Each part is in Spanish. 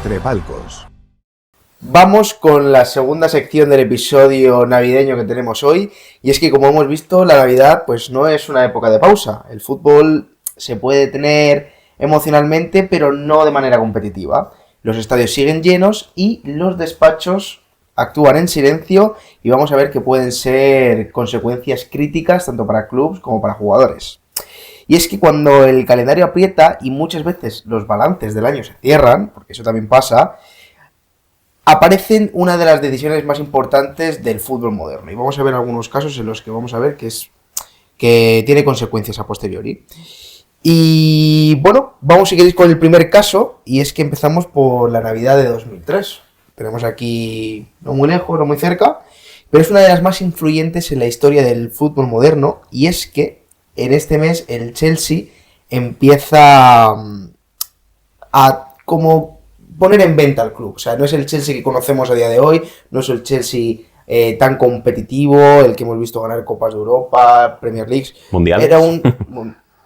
Entre Palcos. Vamos con la segunda sección del episodio navideño que tenemos hoy, y es que, como hemos visto, la Navidad pues no es una época de pausa. El fútbol se puede tener emocionalmente, pero no de manera competitiva. Los estadios siguen llenos y los despachos actúan en silencio, y vamos a ver que pueden ser consecuencias críticas tanto para clubes como para jugadores. Y es que cuando el calendario aprieta y muchas veces los balances del año se cierran, porque eso también pasa, aparecen una de las decisiones más importantes del fútbol moderno. Y vamos a ver algunos casos en los que vamos a ver que tiene consecuencias a posteriori. Y bueno, vamos si queréis con el primer caso, y es que empezamos por la Navidad de 2003. Tenemos aquí, no muy lejos, no muy cerca, pero es una de las más influyentes en la historia del fútbol moderno, y es que en este mes el Chelsea empieza a como poner en venta al club. O sea, no es el Chelsea que conocemos a día de hoy, no es el Chelsea tan competitivo, el que hemos visto ganar Copas de Europa, Premier League. Mundiales. Era un...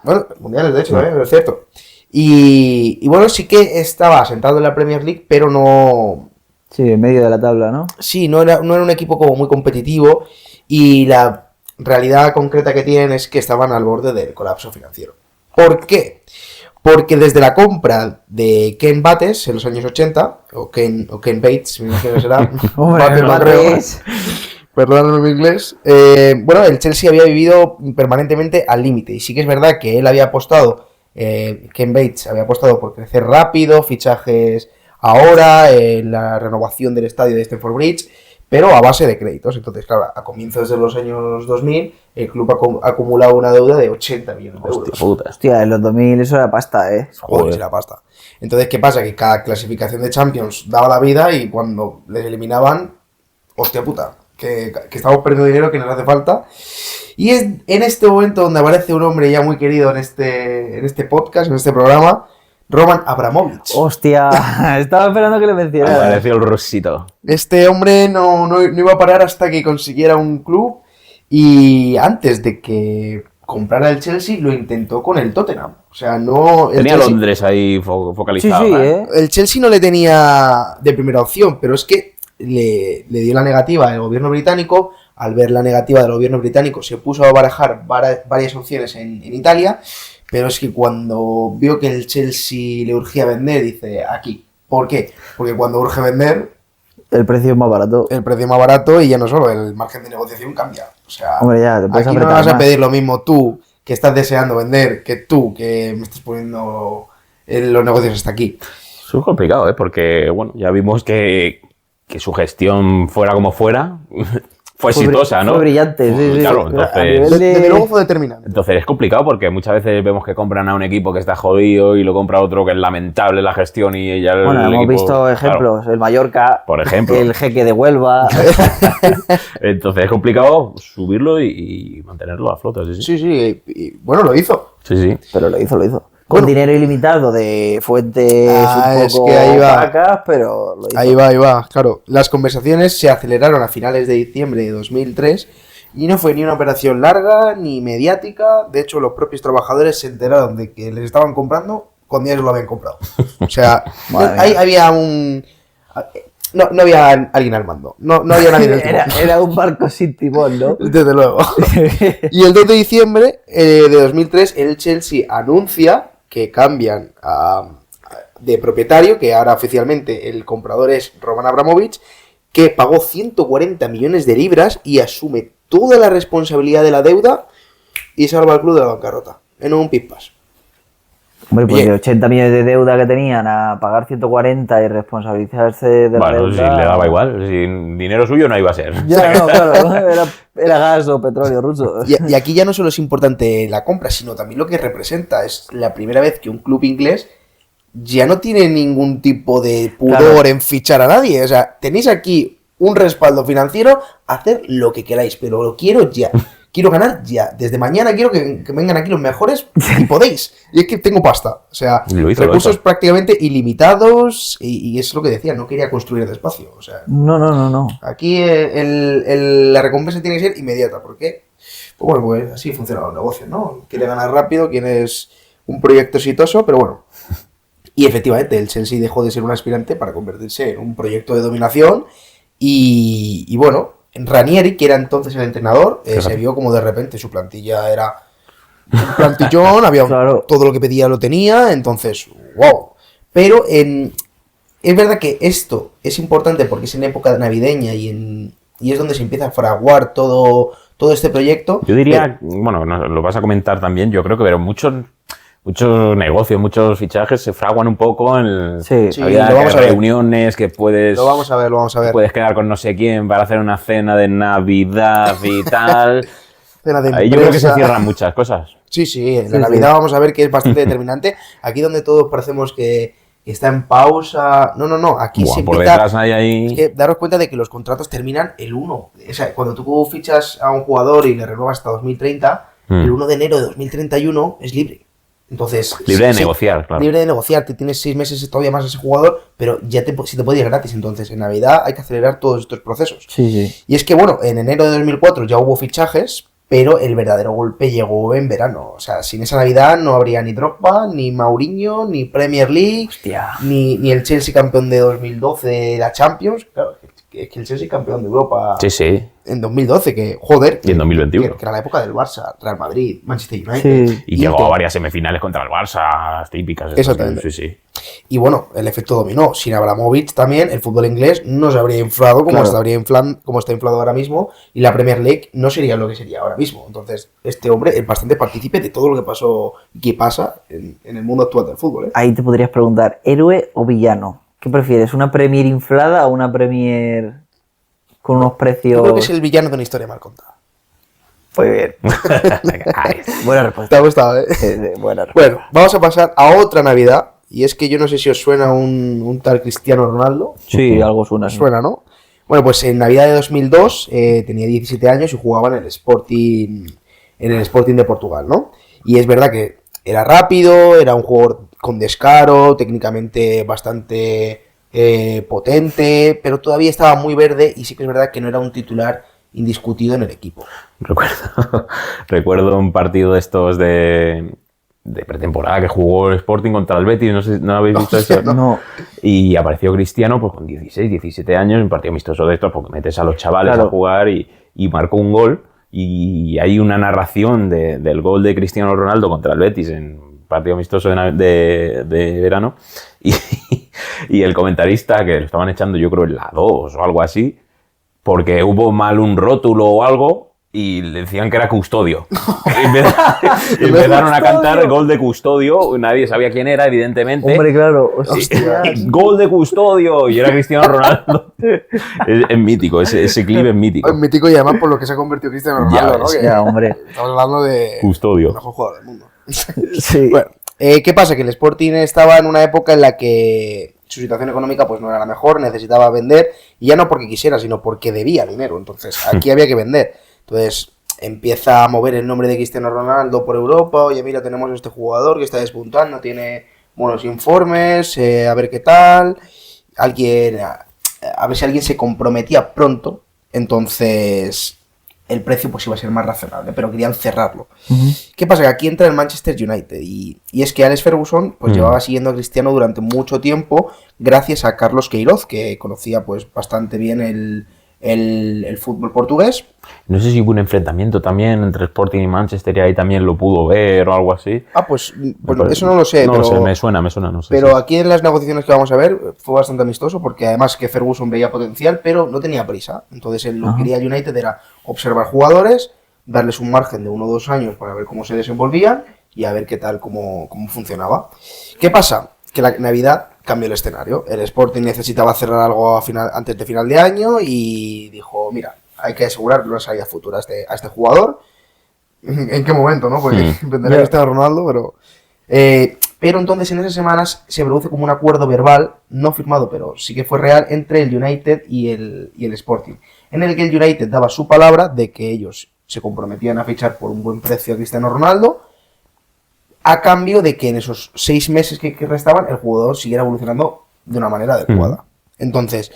Bueno, mundiales de hecho, es cierto. Y bueno, sí que estaba sentado en la Premier League, pero no... Sí, en medio de la tabla, ¿no? Sí, no era un equipo como muy competitivo, y la realidad concreta que tienen es que estaban al borde del colapso financiero. ¿Por qué? Porque desde la compra de Ken Bates en los años 80, o Ken Bates, me imagino que será. Perdóname mi inglés. Bueno, el Chelsea había vivido permanentemente al límite, y sí que es verdad que él había apostado, Ken Bates había apostado por crecer rápido, fichajes ahora, la renovación del estadio de Stamford Bridge, pero a base de créditos. Entonces, claro, a comienzos de los años 2000, el club ha acumulado una deuda de 80 millones de euros. Hostia, en los 2000 eso era pasta, ¿eh? Joder, era pasta. Entonces, ¿qué pasa? Que cada clasificación de Champions daba la vida, y cuando les eliminaban, hostia puta, que estamos perdiendo dinero que nos hace falta. Y es en este momento donde aparece un hombre ya muy querido en este podcast, en este programa, Roman Abramovich. Hostia, estaba esperando que le mencionara. Apareció el rosito. Este hombre no iba a parar hasta que consiguiera un club, y antes de que comprara el Chelsea lo intentó con el Tottenham. O sea, no... Tenía Chelsea, Londres ahí focalizado. Sí, El Chelsea no le tenía de primera opción, pero es que le dio la negativa el gobierno británico. Al ver la negativa del gobierno británico se puso a barajar varias opciones en Italia. Pero es que cuando vio que el Chelsea le urgía vender, dice, aquí. ¿Por qué? Porque cuando urge vender... El precio es más barato. El precio es más barato, y ya no solo, el margen de negociación cambia. O sea, hombre, ya, te aquí no vas a pedir lo mismo tú, que estás deseando vender, que tú, que me estás poniendo los negocios hasta aquí. Eso es complicado, porque bueno, ya vimos que su gestión, fuera como fuera... Fue exitosa, ¿no? Fue brillante, sí. Claro, entonces... Desde luego fue determinante. Entonces es complicado, porque muchas veces vemos que compran a un equipo que está jodido y lo compra otro que es lamentable la gestión, y ya el hemos equipo, visto ejemplos, claro. El Mallorca, por ejemplo, el Jeque de Huelva. Entonces es complicado subirlo y mantenerlo a flote. Sí, y bueno, lo hizo. Sí. Pero lo hizo. Con dinero ilimitado de fuentes un poco opacas, pero lo hizo. Ahí va, claro. Las conversaciones se aceleraron a finales de diciembre de 2003, y no fue ni una operación larga ni mediática. De hecho, los propios trabajadores se enteraron de que les estaban comprando cuando ya se lo habían comprado. O sea, ahí había un... No había alguien al mando, no había nadie en el timón. Era un barco sin timón, ¿no? Desde luego. Y el 2 de diciembre de 2003, el Chelsea anuncia que cambian de propietario, que ahora oficialmente el comprador es Roman Abramovich, que pagó 140 millones de libras y asume toda la responsabilidad de la deuda y salva al club de la bancarrota en un pispas. Hombre, pues de 80 millones de deuda que tenían a pagar 140 y responsabilizarse de la deuda... Bueno, si le daba igual, sin dinero suyo no iba a ser. Ya, no, claro, era gas o petróleo ruso. Y aquí ya no solo es importante la compra, sino también lo que representa. Es la primera vez que un club inglés ya no tiene ningún tipo de pudor en fichar a nadie. O sea, tenéis aquí un respaldo financiero, hacer lo que queráis, pero lo quiero ya. Quiero ganar ya. Desde mañana quiero que vengan aquí los mejores, y podéis. Y es que tengo pasta. O sea, recursos prácticamente ilimitados, y es lo que decía, no quería construir despacio. O sea, no. Aquí la recompensa tiene que ser inmediata. ¿Por qué? Pues así funcionan los negocios, ¿no? Quiere ganar rápido, quien es un proyecto exitoso, pero bueno. Y efectivamente, el Chelsea dejó de ser un aspirante para convertirse en un proyecto de dominación. Y bueno, Ranieri, que era entonces el entrenador, se vio como de repente su plantilla era un plantillón, había Claro. todo lo que pedía lo tenía, entonces, wow. Pero es verdad que esto es importante porque es en época navideña y es donde se empieza a fraguar todo este proyecto. Yo diría, bueno, lo vas a comentar también, yo creo que pero muchos negocios, muchos fichajes se fraguan un poco en Sí. Sí, Navidad, lo vamos que a ver. reuniones, que puedes... Lo vamos a ver. Puedes quedar con no sé quién para hacer una cena de Navidad y tal. Cena de Ahí yo creo que se empresa. cierran muchas cosas. Sí, en la Sí, Navidad sí. vamos a ver que es bastante determinante. Aquí donde todos parecemos que está en pausa. No, aquí Buah, se por empieza... detrás hay ahí... Es que daros cuenta de que los contratos terminan el 1. O sea, cuando tú fichas a un jugador y le renuevas hasta 2030, el 1 de enero de 2031 es libre. Entonces... Libre de sí, negociar, claro. Libre de negociar, que tienes 6 meses todavía más a ese jugador, pero ya si te puede ir gratis. Entonces, en Navidad hay que acelerar todos estos procesos. Sí. Y es que, bueno, en enero de 2004 ya hubo fichajes, pero el verdadero golpe llegó en verano. O sea, sin esa Navidad no habría ni Drogba, ni Mourinho, ni Premier League, Hostia. ni el Chelsea campeón de 2012 de la Champions. Claro, es que el Chelsea campeón de Europa Sí. en 2012, que, joder, Y en 2021. que era la época del Barça, Real Madrid, Manchester United. Sí. Y llegó Inter. a varias semifinales contra el Barça, las típicas. estas. Exactamente. Sí. Y bueno, el efecto dominó. Sin Abramovich también, el fútbol inglés no se habría inflado como, Claro. como está inflado ahora mismo, y la Premier League no sería lo que sería ahora mismo. Entonces, este hombre es bastante partícipe de todo lo que pasó y que pasa en el mundo actual del fútbol. Ahí te podrías preguntar, ¿héroe o villano? ¿Qué prefieres? ¿Una Premier inflada o una Premier con unos precios? Yo creo que es el villano de una historia mal contada. Muy bien. Ahí está. Buena Te respuesta. ha gustado, ¿eh? Buena respuesta. Bueno, vamos a pasar a otra Navidad. Y es que yo no sé si os suena un tal Cristiano Ronaldo. Sí, algo suena. ¿Os suena, no? Bueno, pues en Navidad de 2002 tenía 17 años y jugaba en el Sporting de Portugal, ¿no? Y es verdad que era rápido, era un jugador con descaro, técnicamente bastante potente, pero todavía estaba muy verde y sí que es verdad que no era un titular indiscutido en el equipo. Recuerdo un partido de estos de pretemporada que jugó el Sporting contra el Betis, no sé, ¿no habéis visto eso? No. Y apareció Cristiano pues con 16, 17 años en un partido amistoso de estos, porque metes a los chavales Claro. a jugar y marcó un gol. Y hay una narración del gol de Cristiano Ronaldo contra el Betis en un partido amistoso de verano. Y el comentarista, que lo estaban echando yo creo en la 2 o algo así, porque hubo mal un rótulo o algo y le decían que era Custodio. Empezaron a cantar el gol de Custodio, nadie sabía quién era, evidentemente. Hombre, claro. Sí. Hostia. Gol de Custodio y era Cristiano Ronaldo. Es mítico, ese clip es mítico. Es mítico y además por lo que se ha convertido Cristiano Ronaldo, ¿no? ves. Que Ya, hombre. estamos hablando de Custodio. el mejor jugador del mundo. Sí. Bueno, ¿qué pasa? Que el Sporting estaba en una época en la que su situación económica pues no era la mejor, necesitaba vender, y ya no porque quisiera, sino porque debía dinero. Entonces, aquí había que vender. Entonces, empieza a mover el nombre de Cristiano Ronaldo por Europa. Oye, mira, tenemos este jugador que está despuntando, tiene buenos informes, a ver qué tal. A ver si alguien se comprometía pronto. Entonces, el precio pues iba a ser más razonable, pero querían cerrarlo. ¿Qué pasa? Que aquí entra el Manchester United y es que Alex Ferguson pues llevaba siguiendo a Cristiano durante mucho tiempo gracias a Carlos Queiroz, que conocía pues bastante bien el fútbol portugués. No sé si hubo un enfrentamiento también entre Sporting y Manchester y ahí también lo pudo ver o algo así. Pues eso no lo sé, No pero, lo sé, me suena, no sé. pero sí. aquí en las negociaciones que vamos a ver fue bastante amistoso porque además que Ferguson veía potencial, pero no tenía prisa. Entonces él lo que quería el United era observar jugadores, darles un margen de 1 o 2 años para ver cómo se desenvolvían y a ver qué tal, cómo funcionaba. ¿Qué pasa? Que la Navidad cambió el escenario. El Sporting necesitaba cerrar algo antes de final de año y dijo, mira, hay que asegurar una salida futura a este jugador. ¿En qué momento, no? Porque venderá a Cristiano Ronaldo, pero entonces en esas semanas se produce como un acuerdo verbal, no firmado, pero sí que fue real, entre el United y el Sporting, en el que el United daba su palabra de que ellos se comprometían a fichar por un buen precio a Cristiano Ronaldo, a cambio de que en esos 6 meses que restaban el jugador siguiera evolucionando de una manera adecuada. Entonces,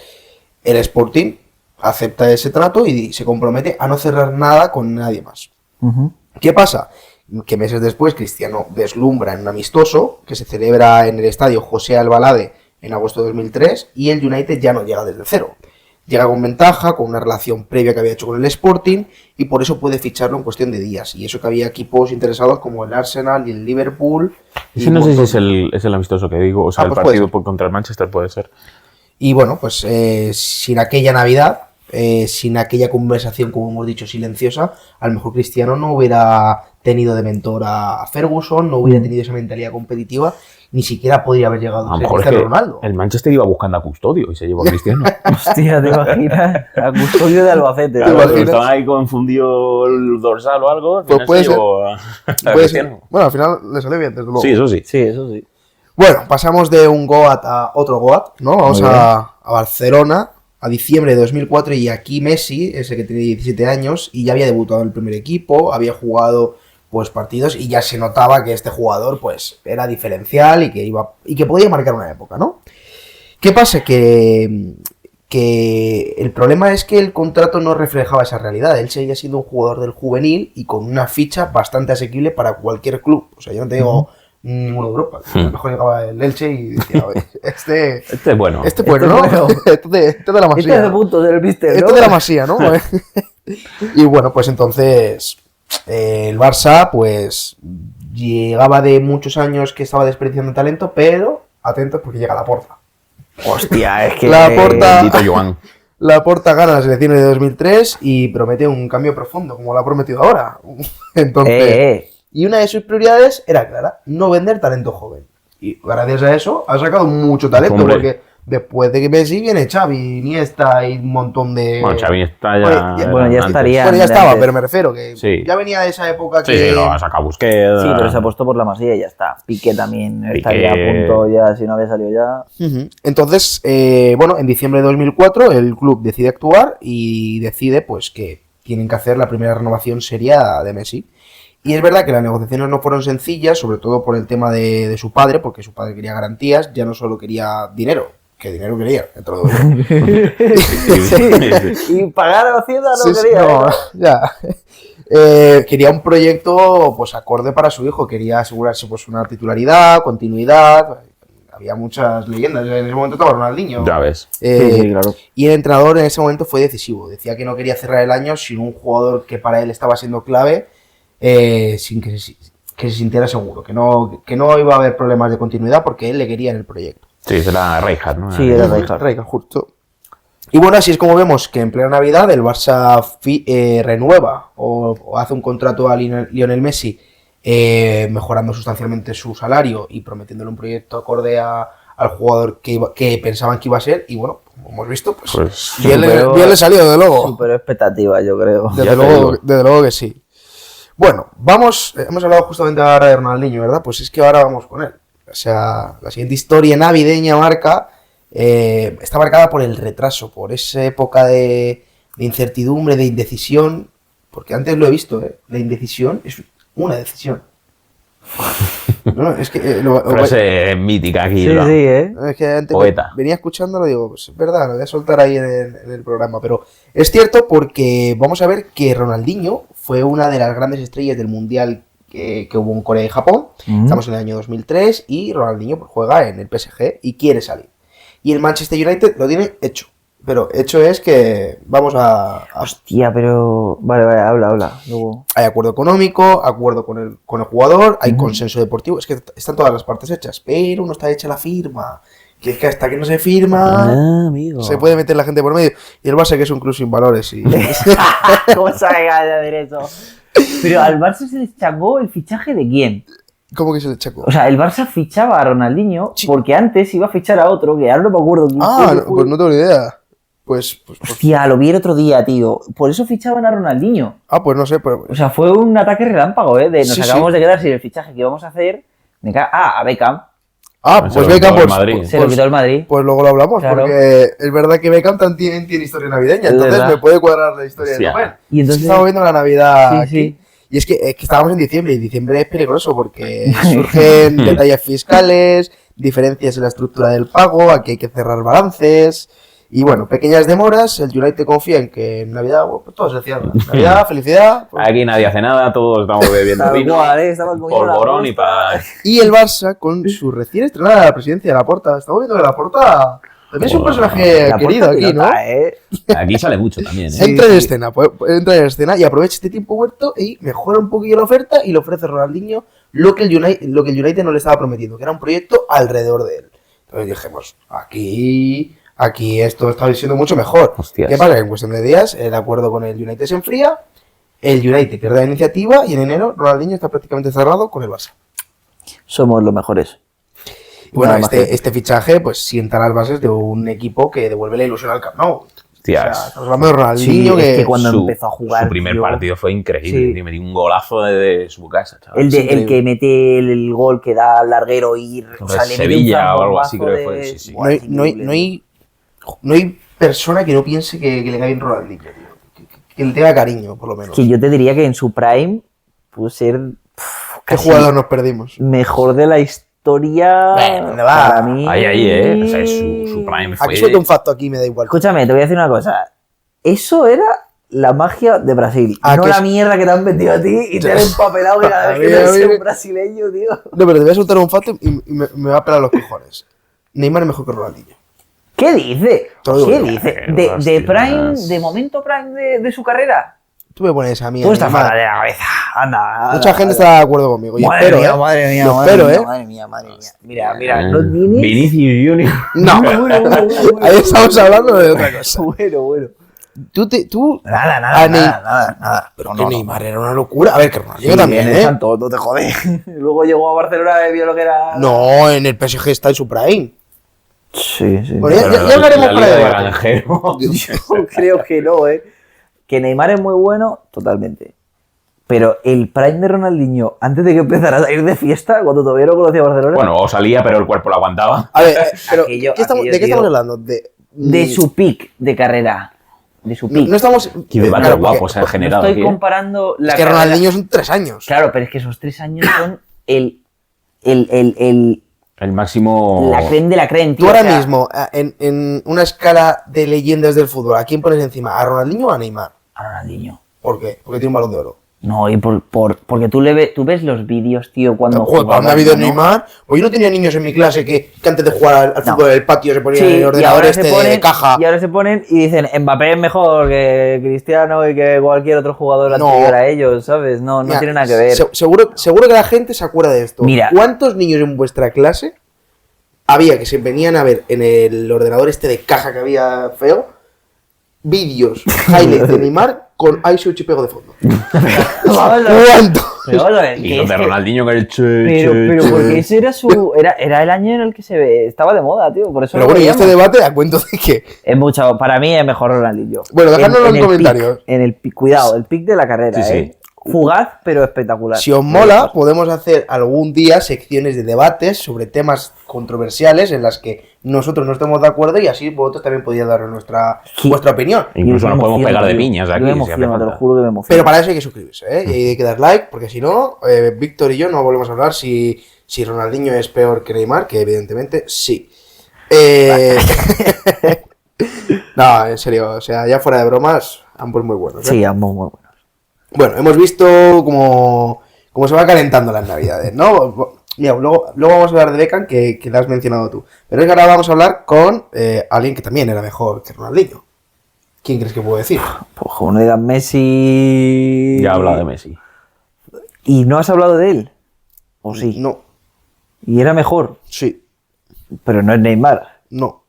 el Sporting acepta ese trato y se compromete a no cerrar nada con nadie más. ¿Qué pasa? que meses después Cristiano deslumbra en un amistoso que se celebra en el estadio José Albalade en agosto de 2003 y el United ya no llega desde cero. Llega con ventaja, con una relación previa que había hecho con el Sporting y por eso puede ficharlo en cuestión de días. Y eso que había equipos interesados como el Arsenal y el Liverpool. Ese no sé si es el amistoso que digo, o sea, el pues partido contra el Manchester puede ser. Y bueno, pues sin aquella Navidad, sin aquella conversación, como hemos dicho, silenciosa, a lo mejor Cristiano no hubiera tenido de mentor a Ferguson, no hubiera tenido esa mentalidad competitiva, ni siquiera podría haber llegado A lo a ser mejor es Cristiano que Ronaldo. el Manchester iba buscando a Custodio y se llevó a Cristiano. Hostia, ¿te imaginas? A Custodio de Albacete. Claro, imaginas? estaban ahí confundido el dorsal o algo, al Pues final puede se ser. llevó a Puede Cristiano. ser. Bueno, al final le salió bien, desde luego. Sí, eso sí. Sí, eso sí. Bueno, pasamos de un Goat a otro Goat, ¿no? Vamos Muy bien. a Barcelona, a diciembre de 2004, y aquí Messi, ese que tiene 17 años, y ya había debutado en el primer equipo, había jugado pues partidos y ya se notaba que este jugador pues era diferencial y que podía marcar una época, ¿no? ¿Qué pasa? Que el problema es que el contrato no reflejaba esa realidad. Él seguía siendo un jugador del juvenil y con una ficha bastante asequible para cualquier club. O sea, yo no te digo ninguno de Europa. A lo mejor llegaba el Elche y decía, a ver, este Este es bueno. este bueno, Este ¿no? bueno. Este de la Masía. Este es de puntos del Mister, ¿no? Este de la Masía, ¿no? Y bueno, pues entonces el Barça pues llegaba de muchos años que estaba desperdiciando talento, pero atentos porque llega Laporta. Hostia, es que... Laporta. Bendito Joan. Laporta gana las elecciones de 2003 y promete un cambio profundo, como lo ha prometido ahora. Entonces, y una de sus prioridades era clara, no vender talento joven. Y gracias a eso ha sacado mucho talento, Hombre. porque después de que Messi viene Xavi, Iniesta y un montón de... Bueno, Xavi está ya... Bueno, ya antes. estaría. Bueno, ya estaba, antes. pero me refiero que Sí. ya venía de esa época Sí, que... sí, lo ha sacado Busquets. Sí, pero se apostó por la Masía y ya está. Piqué también Piqué. estaría a punto ya, si no había salido ya. Ujú. Entonces, bueno, en diciembre de 2004 el club decide actuar y decide pues que tienen que hacer la primera renovación seria de Messi. Y es verdad que las negociaciones no fueron sencillas, sobre todo por el tema de su padre, porque su padre quería garantías, ya no solo quería dinero, que dinero quería, dentro de Y pagar a Hacienda no Sí, sí, quería. no, ¿eh? ya. Quería un proyecto pues acorde para su hijo, quería asegurarse pues una titularidad, continuidad. Había muchas leyendas, en ese momento estaba Ronaldinho. Ya ves. Sí, claro. Y el entrenador en ese momento fue decisivo. Decía que no quería cerrar el año sin un jugador que para él estaba siendo clave, sin que se sintiera seguro, que no iba a haber problemas de continuidad porque él le quería en el proyecto. Sí, será Rijkaard, ¿no? Sí, era Rijkaard. Rijkaard, justo. Y bueno, así es como vemos que en plena Navidad el Barça renueva o hace un contrato a Lionel Messi, mejorando sustancialmente su salario y prometiéndole un proyecto acorde al jugador que pensaban que iba a ser. Y bueno, como hemos visto, pues bien le salió, desde luego. Súper expectativa, yo creo. Ya te Desde luego que sí. Bueno, hemos hablado justamente ahora de Ronaldinho, ¿verdad? Pues es que ahora vamos con él. O sea, la siguiente historia navideña está marcada por el retraso, por esa época de incertidumbre, de indecisión, porque antes lo he visto, la indecisión es una decisión. No, es que Frase mítica aquí. Sí, ¿no? sí, ¿eh? es que antes Poeta. venía escuchándolo y digo, pues es verdad, lo voy a soltar ahí en el programa, pero es cierto porque vamos a ver que Ronaldinho fue una de las grandes estrellas del Mundial que hubo en Corea y Japón. Estamos en el año 2003 y Ronaldinho pues, juega en el PSG y quiere salir. Y el Manchester United lo tiene hecho. Pero hecho es que vamos a Hostia, pero... Vale, habla. Luego... hay acuerdo económico, acuerdo con el jugador, hay consenso deportivo. Es que están todas las partes hechas, pero no está hecha la firma. Que es que hasta que no se firma, amigo. se puede meter la gente por medio. Y el Barça que es un club sin valores. Y... ¿Cómo sabe que vaya a hacer eso? Pero al Barça se le changó el fichaje de quién. ¿Cómo que se le chacó? O sea, el Barça fichaba a Ronaldinho Sí. porque antes iba a fichar a otro, que ahora no me acuerdo quién fue. Pues no tengo ni idea. Pues Hostia, lo vi el otro día, tío. Por eso fichaban a Ronaldinho. pues no sé. Pero... O sea, fue un ataque relámpago, ¿eh? Nos Sí, acabamos sí. de quedar sin el fichaje que íbamos a hacer. A Beckham. pues Se lo Beckham, quitó el pues, Madrid. Se lo quitó el Madrid. pues luego lo hablamos, Claro. porque es verdad que Beckham también tiene historia navideña, Es entonces verdad. me puede cuadrar la historia de Hostia. Rubén. Y entonces- Es que estamos viendo la Navidad Sí, aquí. sí. Y es que estábamos en diciembre, y diciembre es peligroso porque surgen detalles fiscales, diferencias en la estructura del pago, aquí hay que cerrar balances, Y bueno, pequeñas demoras, el United confía en que en Navidad pues todo se cierra. Navidad, felicidad. Pues... Aquí nadie hace nada, todos estamos bebiendo Tal vino, cual, estaban comiendo la polvorón y posta. para... Y el Barça con su recién estrenada presidencia de Laporta. Estamos viendo que Laporta también es un personaje La querido puerta aquí, ¿no? pilota, Aquí sale mucho también, ¿eh? Sí. Entra en escena, entra en escena y aprovecha este tiempo muerto y mejora un poquillo la oferta y le ofrece a Ronaldinho lo que el United no le estaba prometiendo, que era un proyecto alrededor de él. Entonces dijimos, aquí esto está siendo mucho mejor. Hostias. ¿Qué pasa? Que en cuestión de días el acuerdo con el United se enfría, el United pierde la iniciativa y en enero Ronaldinho está prácticamente cerrado con el Barça. Somos los mejores. Y bueno, Nada más que- este fichaje pues sienta las bases de un equipo que devuelve la ilusión al Camp Nou. Hostias. Estamos hablando de Sí, Ronaldinho es que cuando Su- empezó a jugar. Su primer tío, partido fue increíble, Sí. tío. Metió un golazo de su casa, chaval. El, Es el increíble. que mete el gol que da al larguero ir. O sea, le mete un Sevilla o algo así, zambombazo creo que fue, de- sí, sí. Buah, es No hay persona que no piense que le cae bien Ronaldinho, tío. Que le tenga cariño, por lo menos. Que yo te diría que en su prime pudo ser ¿Qué casi jugador nos perdimos? mejor de la historia. Bueno, ¿dónde va? Para mí. Ahí, ¿eh? O sea, su prime fue... Aquí suelto un facto, aquí me da igual. Escúchame, te voy a decir una cosa. Eso era la magia de Brasil. Ah, no que la es- mierda que te han metido a ti y te han empapelado que cada vez que A ves mí- un brasileño, tío. No, pero te voy a soltar un facto y me va a pelar los cojones. Neymar es mejor que Ronaldinho. ¿Qué dice? Te lo digo ¿Qué yo. dice? Hostias. De prime, de momento prime de su carrera. Tú me pones a mí. Tú a estás Neymar. fuera de la cabeza. Anda. Mucha gente está de acuerdo conmigo. Y Madre espero, mía, ¿eh? madre mía, Lo madre espero, mía, ¿eh? madre mía, madre mía. Mira, no tienes. Vinicius Junior. No, ahí estamos hablando de otra cosa. Bueno. Tú Nada, a Ney- nada. Pero que Neymar era una locura. A ver, que Ronaldinho Sí, también, en el ¿eh? Santos, no te jodes. Luego llegó a Barcelona y vio lo que era. No, en el PSG está en su prime. Sí. Bueno, ya hablaremos para de debate. granjero. Yo creo que no, Que Neymar es muy bueno, totalmente. Pero el prime de Ronaldinho, antes de que empezara a ir de fiesta, cuando todavía no conocía Barcelona, Bueno, o salía, pero el cuerpo lo aguantaba. A ver, pero Aquello- ¿de qué aquello, estamos tío. hablando? de su pick de carrera. De su pick. No estamos... Qué debate Claro, guapo porque- se ha No generado estoy aquí, ¿eh? comparando la Es que carrera- Ronaldinho son 3 años. Claro, pero es que esos 3 años son El máximo... la creme de la creme, Tú tío. ahora o sea, mismo, en una escala de leyendas del fútbol, ¿a quién pones encima? ¿A Ronaldinho o a Neymar? A Ronaldinho. ¿Por qué? Porque tiene un balón de oro. No, y porque tú ves los vídeos, tío, cuando Joder, jugaba, ¿para dónde ha habido ¿no? Neymar? Pues yo no tenía niños en mi clase que antes de jugar al No. fútbol del patio se ponían Sí, en el y ordenador ahora este se ponen, de caja. y ahora se ponen y dicen Mbappé es mejor que Cristiano y que cualquier otro jugador No. anterior a ellos, ¿sabes? No Mira, tiene nada que ver. Seguro que la gente se acuerda de esto. Mira. ¿Cuántos niños en vuestra clase había que se venían a ver en el ordenador este de caja que había feo vídeos, highlights de Neymar con ISO y pego de fondo? Vamos a ver, ¿Cuánto? pero vamos a ver, Y que los es de que- Ronaldinho que el pero porque ese era era el año en el que estaba de moda, tío, por eso Pero lo bueno, y veíamos. este debate a cuento de que... Es mucho, para mí es mejor Ronaldinho. Bueno, dejadnoslo en el comentarios. pick, en el pick, cuidado, el pick de la carrera, Sí, sí. ¿eh? Fugaz, pero espectacular. Si os mola, podemos hacer algún día secciones de debates sobre temas controversiales en las que nosotros no estemos de acuerdo y así vosotros también podéis dar Sí. vuestra opinión. Incluso Yo nos me podemos emociono, pegar de tío. piñas Yo aquí, me si hace emociono, te lo falta. juro que me emociono. Pero para eso hay que suscribirse, ¿eh? Y hay que dar like, porque si no, Víctor y yo no volvemos a hablar si Ronaldinho es peor que Neymar, que evidentemente sí. No, en serio, o sea, ya fuera de bromas, ambos muy buenos. ¿eh? Sí, ambos muy buenos. Bueno, hemos visto cómo se va calentando las navidades, ¿no? Mira, luego vamos a hablar de Beckham, que la has mencionado tú. Pero es que ahora vamos a hablar con alguien que también era mejor que Ronaldinho. ¿Quién crees que puedo decir? Pues como no digas Messi... Ya habla de Messi. ¿Y no has hablado de él? ¿O sí? No, Y era mejor, sí, pero no es Neymar. no.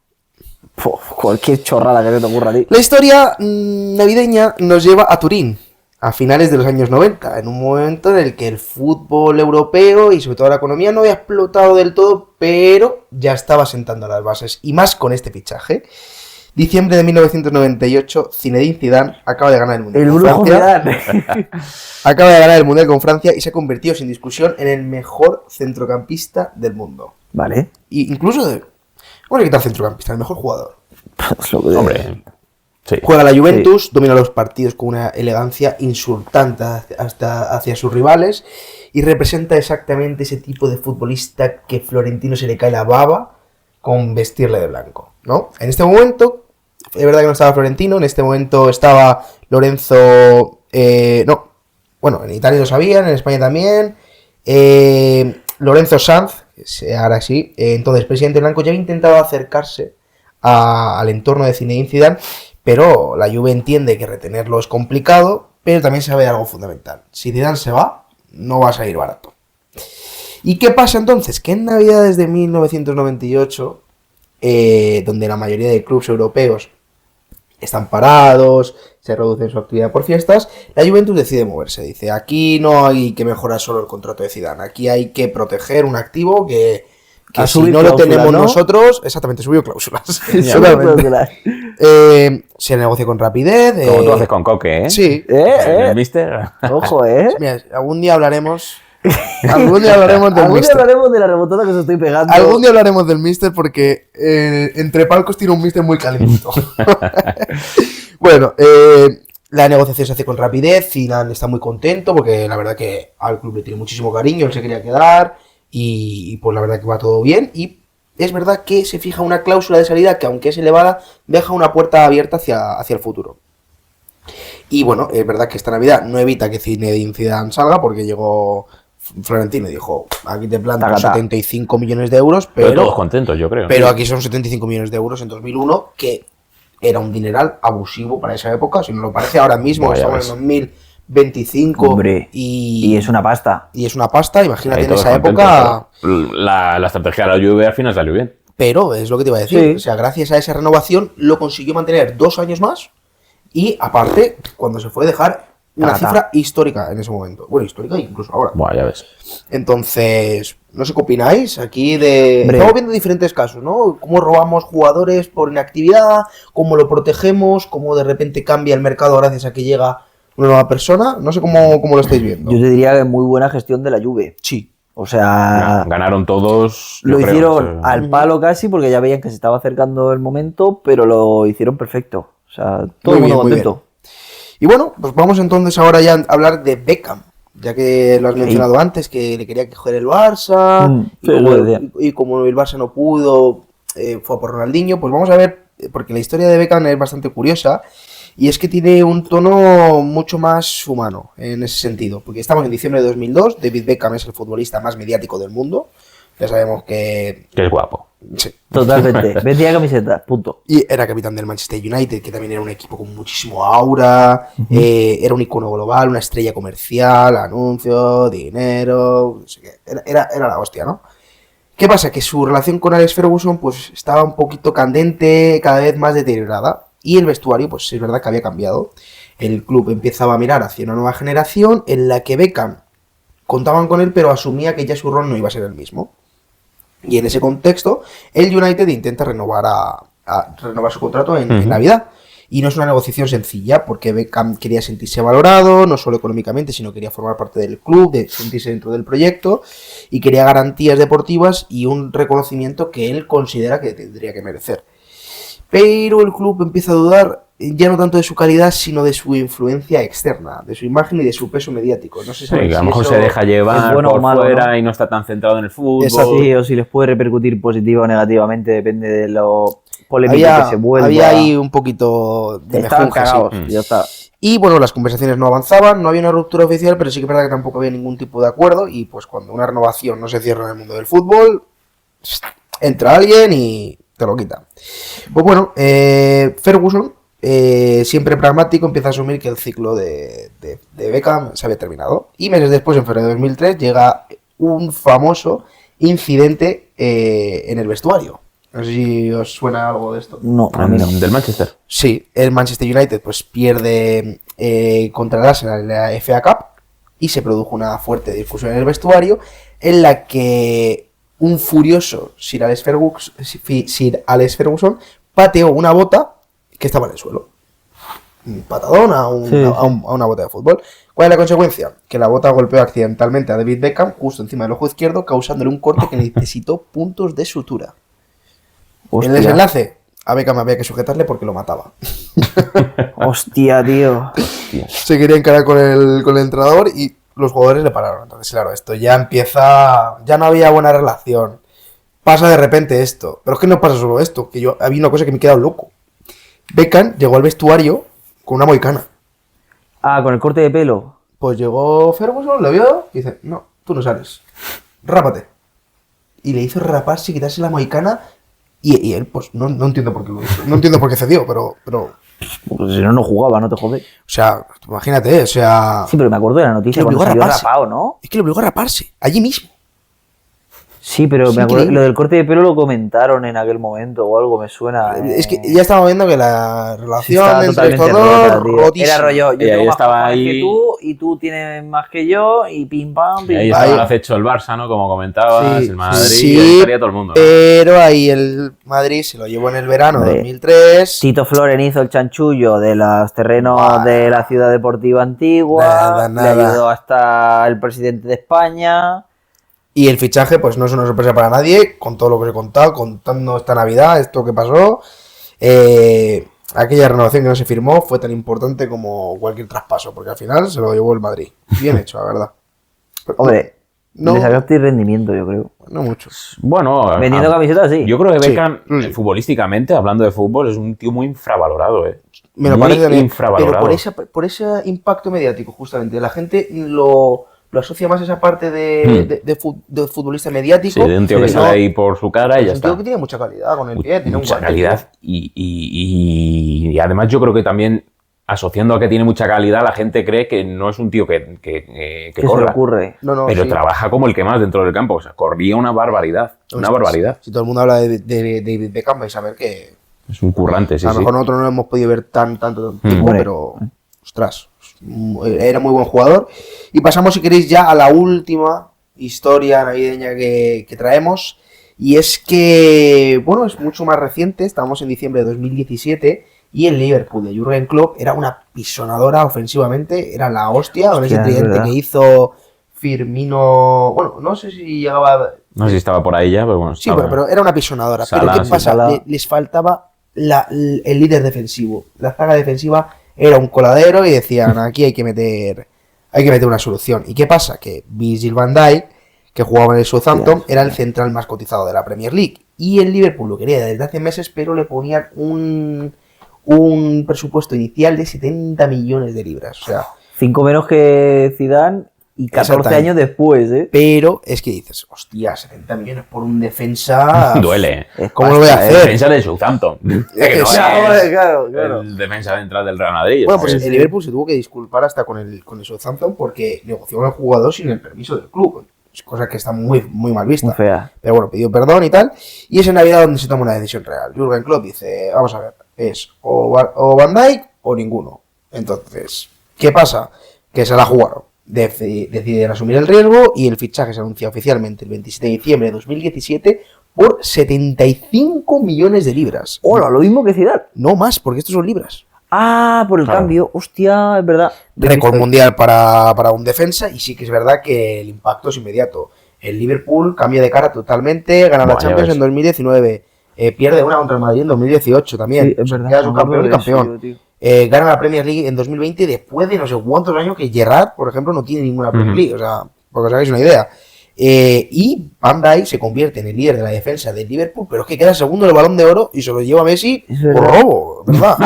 Puf, cualquier chorrada que se te ocurra a ti. La historia navideña nos lleva a Turín, a finales de los años 90, en un momento en el que el fútbol europeo y sobre todo la economía no había explotado del todo, pero ya estaba sentando las bases. Y más con este fichaje. Diciembre de 1998, Zinedine Zidane acaba de ganar el Mundial El con brujo Francia. Zidane. Acaba de ganar el Mundial con Francia y se ha convertido sin discusión en el mejor centrocampista del mundo. Vale. Y incluso de... Bueno, ¿qué tal centrocampista? El mejor jugador. Pues lo que- Hombre, sí. Juega la Juventus, domina los partidos con una elegancia insultante hacia sus rivales y representa exactamente ese tipo de futbolista que Florentino se le cae la baba con vestirle de blanco, ¿no? En este momento, Es verdad que no estaba Florentino, en este momento estaba Lorenzo... no, bueno, en Italia lo sabían, en España también. Lorenzo Sanz, ahora sí, entonces presidente blanco, ya había intentado acercarse al entorno de Zinedine Zidane, pero la Juve entiende que retenerlo es complicado, pero también sabe de algo fundamental. Si Zidane se va, no va a salir barato. ¿Y qué pasa entonces? Que en Navidades de 1998, donde la mayoría de clubes europeos están parados, se reduce su actividad por fiestas, la Juventus decide moverse. Dice, aquí no hay que mejorar solo el contrato de Zidane, aquí hay que proteger un activo que si no lo tenemos nosotros... Exactamente, subió cláusulas. Se negocia con rapidez. Como tú haces con Coque, ¿eh? Sí. El mister. Ojo, Mira, algún día hablaremos... Algún día hablaremos del Algún día mister. hablaremos de la rebotada que os estoy pegando. Algún día hablaremos del mister porque entre palcos tiene un mister muy calentito. Bueno, la negociación se hace con rapidez. Zidane está muy contento porque la verdad que al club le tiene muchísimo cariño, él se quería quedar y pues la verdad que va todo bien. Y es verdad que se fija una cláusula de salida que, aunque es elevada, deja una puerta abierta hacia el futuro. Y bueno, es verdad que esta Navidad no evita que Zinedine Zidane salga porque llegó Florentino y dijo, aquí te planto 75 millones de euros, pero todos contentos, yo creo. Pero aquí son 75 millones de euros en 2001, que era un dineral abusivo para esa época, si no lo parece ahora mismo, estamos en 2025. Hombre, y es una pasta. Y es una pasta, imagínate en esa época. La estrategia de la Juve al final salió bien. Pero es lo que te iba a decir, o sea, gracias a esa renovación lo consiguió mantener 2 años más y aparte, cuando se fue, dejar una cifra histórica en ese momento. Bueno, histórica incluso ahora. Buah, ya ves. Entonces, no sé qué opináis aquí Estamos viendo diferentes casos, ¿no? Cómo robamos jugadores por inactividad, cómo lo protegemos, cómo de repente cambia el mercado gracias a que llega una nueva persona. No sé cómo lo estáis viendo. Yo te diría que muy buena gestión de la Juve. Sí. O sea... Ganaron todos... Lo hicieron al palo casi porque ya veían que se estaba acercando el momento, pero lo hicieron perfecto. O sea, todo el mundo contento. Y bueno, pues vamos entonces ahora ya a hablar de Beckham, ya que lo has mencionado antes, que le quería coger el Barça, y como el Barça no pudo, fue por Ronaldinho. Pues vamos a ver, porque la historia de Beckham es bastante curiosa, y es que tiene un tono mucho más humano en ese sentido, porque estamos en diciembre de 2002, David Beckham es el futbolista más mediático del mundo, ya sabemos que es guapo. Sí. Totalmente, vendía camiseta, punto. Y era capitán del Manchester United, que también era un equipo con muchísimo aura, era un icono global, una estrella comercial, anuncios, dinero, no sé qué. Era la hostia, ¿no? ¿Qué pasa? Que su relación con Alex Ferguson pues estaba un poquito candente, cada vez más deteriorada, y el vestuario pues es verdad que había cambiado. El club empezaba a mirar hacia una nueva generación en la que Beckham contaban con él, pero asumía que ya su rol no iba a ser el mismo. Y en ese contexto, el United intenta renovar su contrato en Navidad. Y no es una negociación sencilla, porque Beckham quería sentirse valorado, no solo económicamente, sino quería formar parte del club, de sentirse dentro del proyecto, y quería garantías deportivas y un reconocimiento que él considera que tendría que merecer. Pero el club empieza a dudar ya no tanto de su calidad, sino de su influencia externa, de su imagen y de su peso mediático. No sé si a lo mejor se deja llevar bueno por fuera, ¿no? Y no está tan centrado en el fútbol. Sí, o si les puede repercutir positivo o negativamente, depende de lo polémico que se vuelva. Había ahí un poquito de mejunje, ya está. Y bueno, las conversaciones no avanzaban, no había una ruptura oficial, pero sí que es verdad que tampoco había ningún tipo de acuerdo. Y pues cuando una renovación no se cierra en el mundo del fútbol, entra alguien y te lo quita. Pues bueno, Ferguson, siempre pragmático, empieza a asumir que el ciclo de Beckham se había terminado. Y meses después, en febrero de 2003, llega un famoso incidente en el vestuario. No sé si os suena algo de esto. No, a mí no. ¿Del Manchester? Sí, el Manchester United pues pierde contra el Arsenal en la FA Cup y se produjo una fuerte discusión en el vestuario en la que un furioso Sir Alex Ferguson pateó una bota que estaba en el suelo. Un patadón a una bota de fútbol. ¿Cuál es la consecuencia? Que la bota golpeó accidentalmente a David Beckham justo encima del ojo izquierdo, causándole un corte que necesitó puntos de sutura. Hostia. El desenlace, a Beckham había que sujetarle porque lo mataba. Hostia, tío. Se quería encarar con el entrenador y los jugadores le pararon. Entonces, claro, esto ya empieza... Ya no había buena relación. Pasa de repente esto. Pero es que no pasa solo esto, que había una cosa que me he quedado loco. Beckham llegó al vestuario con una moicana. Ah, con el corte de pelo. Pues llegó Ferguson, lo vio y dice, no, tú no sales, rápate. Y le hizo raparse y quitarse la moicana y él, pues, no entiendo por qué lo hizo. No entiendo por qué cedió, pero... Pues si no, no jugaba, no te jode. O sea, imagínate, o sea... Sí, pero me acuerdo de la noticia que le cuando obligó a salió raparse. rapado, ¿no? Es que le obligó a raparse, allí mismo. Sí, pero Es me acuerdo, increíble. lo del corte de pelo lo comentaron en aquel momento o algo, me suena. Es que ya estamos viendo que la relación estaba entre estos totalmente dos, rota, tío. rotísima. Era rollo, yo Y ahí tengo más estaba cojones que ahí- tú y tú tienes más que yo y pim pam, Y pim ahí pam. estaba el acecho el Barça, ¿no? Como comentabas, Sí, el Madrid, sí, y ahí estaría todo el mundo, ¿no? Pero ahí el Madrid se lo llevó en el verano de Hombre. 2003. Tito Floren hizo el chanchullo de los terrenos Buah. de la ciudad deportiva antigua, Nada, le nada. ayudó hasta el presidente de España. Y el fichaje, pues no es una sorpresa para nadie, con todo lo que os he contado, contando esta Navidad, esto que pasó. Aquella renovación que no se firmó fue tan importante como cualquier traspaso, porque al final se lo llevó el Madrid. Bien hecho, la verdad. Pero Hombre, no, le sacaste rendimiento, yo creo. no mucho. Bueno, Vendiendo camisetas, sí. yo creo que Sí, Beckham, sí. futbolísticamente, hablando de fútbol, es un tío muy infravalorado, ¿eh? Me lo Muy parece también. infravalorado. Pero por ese impacto mediático, justamente, la gente lo asocia más a esa parte de futbolista mediático. Sí, de un tío que no, sale ahí por su cara y ya es un tío está. que tiene mucha calidad con el pie, tiene un Mucha guante, calidad y además yo creo que también asociando a que tiene mucha calidad la gente cree que no es un tío que ¿Qué se le corra, ocurre? No, pero sí. trabaja como el que más dentro del campo, o sea, corría una barbaridad, una Ostras, barbaridad. Si todo el mundo habla de David Beckham, vais a ver que Es un currante, sí, a lo sí. mejor nosotros no lo hemos podido ver tanto tiempo, Hombre. pero ostras, era muy buen jugador. Y pasamos, si queréis, ya a la última historia navideña que traemos. Y es que, bueno, es mucho más reciente, estamos en diciembre de 2017 y el Liverpool de Jürgen Klopp era una pisonadora ofensivamente, era la hostia, con ese Hostia, es tridente verdad. que hizo Firmino, bueno, no sé si llegaba... No sé si estaba por ahí ya, pero bueno. Sí, estaba. pero era una pisonadora. Salah, Pero ¿qué sí, pasa? Salah. Les faltaba el líder defensivo. La zaga defensiva era un coladero y decían, aquí hay que meter una solución. ¿Y qué pasa? Que Virgil van Dijk, que jugaba en el Southampton, era el central más cotizado de la Premier League. Y el Liverpool lo quería desde hace meses, pero le ponían un presupuesto inicial de 70 millones de libras. O sea, 5 menos que Zidane y 14 Exactamente. años después, ¿eh? pero es que dices, hostia, 70 millones por un defensa... Duele. Es ¿Cómo lo voy a pasta, hacer? Defensa del Southampton. Es que no sí. es claro. el defensa central del Real Madrid. Bueno, o pues sea, el Liverpool se tuvo que disculpar hasta con el Southampton porque negoció con el jugador sin el permiso del club. Es cosa que está muy mal vista. Muy fea. Pero bueno, pidió perdón y tal. Y es en Navidad donde se toma una decisión real. Jürgen Klopp dice, vamos a ver, es o Van Dijk o ninguno. Entonces, ¿qué pasa? Que se la jugaron. Deciden asumir el riesgo y el fichaje se anuncia oficialmente el 27 de diciembre de 2017 por 75 millones de libras. Hola, lo mismo que Zidane. No más, porque estos son libras. Ah, por el Claro. cambio. Hostia, es verdad. Récord mundial para un defensa y sí que es verdad que el impacto es inmediato. El Liverpool cambia de cara totalmente, gana la Buah, ya Champions ves. en 2019, pierde una contra el Madrid en 2018 también, Sí, es o sea, verdad, queda me subcampeón y acuerdo de campeón. eso, tío. Gana la Premier League en 2020 después de no sé cuántos años que Gerrard, por ejemplo, no tiene ninguna Premier Ujú. League, o sea, porque os hagáis una idea. Y Van Dijk se convierte en el líder de la defensa del Liverpool, pero es que queda segundo en el Balón de Oro y se lo lleva Messi Es por verdad. robo, ¿verdad?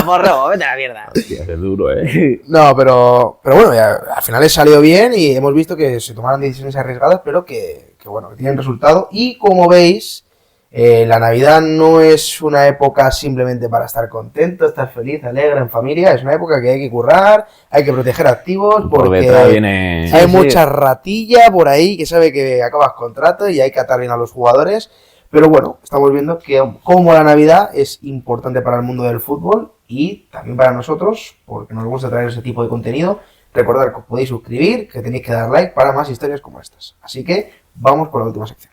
Morro, vete a la mierda. hostia, es duro, ¿eh? No, pero bueno, ya, al final les salió bien y hemos visto que se tomaron decisiones arriesgadas, pero que bueno, que tienen resultado. Y como veis, la Navidad no es una época simplemente para estar contento, estar feliz, alegre, en familia. Es una época que hay que currar, hay que proteger activos, Por porque detrás viene... hay Sí, sí. mucha ratilla por ahí que sabe que acabas contrato y hay que atar bien a los jugadores. Pero bueno, estamos viendo que como la Navidad es importante para el mundo del fútbol y también para nosotros, porque nos gusta traer ese tipo de contenido. Recordad que os podéis suscribir, que tenéis que dar like para más historias como estas. Así que vamos con la última sección.